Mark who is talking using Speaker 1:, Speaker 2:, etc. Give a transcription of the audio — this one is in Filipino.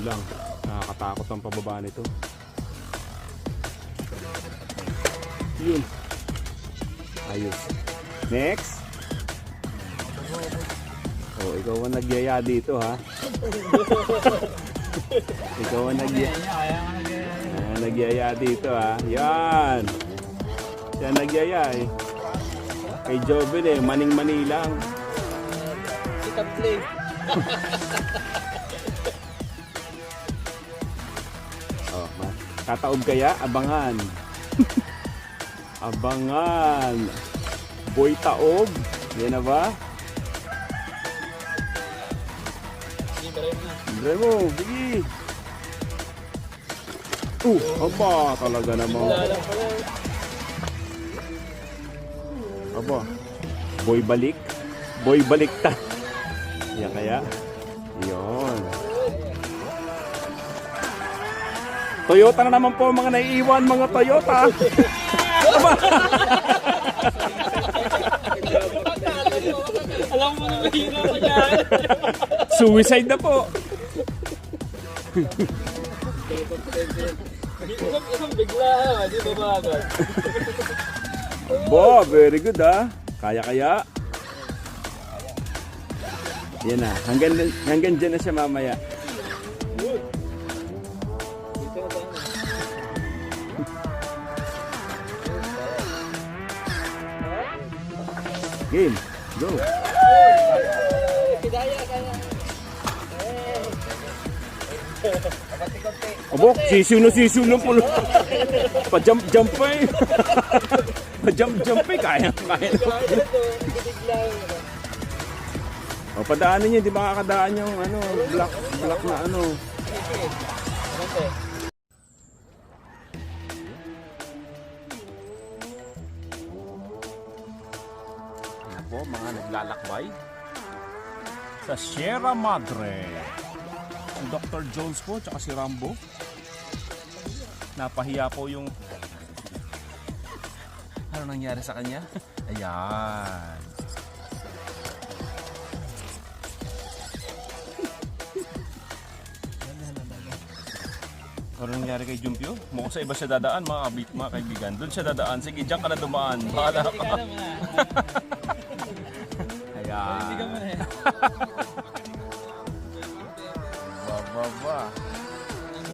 Speaker 1: lang. Nakakatakot ang pababa nito. Yun. Ayos. Next. Oh, ikaw ang nagyaya dito, ha? Ikaw ang nagyaya dito, ha? Yan. Siya nagyaya, eh. Kay Joven, eh. Maning-mani lang.
Speaker 2: Sikat play.
Speaker 1: Oh, kataob kaya? Abangan. Abangan. Boy taob. Yan na ba? Andre mo, bigi. Aba, talaga naman. Aba. Boy balik. Boy baliktad. Yan kaya. Yun. Toyota na naman po mga naiiwan, mga Toyota.
Speaker 2: Alam mo na mahirap pa yan.
Speaker 1: Suicide na po.
Speaker 2: Isang bigla, di ba ba agad?
Speaker 1: Bo, very good, ha. Kaya. Yan na. Hanggang dyan na siya mamaya. Game. Go. Abo, sisiw na po. Pa-jump pa eh. Pa-jump eh. Kaya. O, padaanin niyo, di ba kakadaan yung ano, black na ano. Ano po, mga naglalakbay sa Sierra Madre. Si Dr. Jones po, tsaka si Rambo. Napahiya po yung... Ano nangyari sa kanya? Ayan. Ano nangyari kay Jumpio? Mukhang sa iba siya dadaan, mga kaibigan. Doon siya dadaan. Sige, diyan ka na dumaan. Bahala ka. Ayan.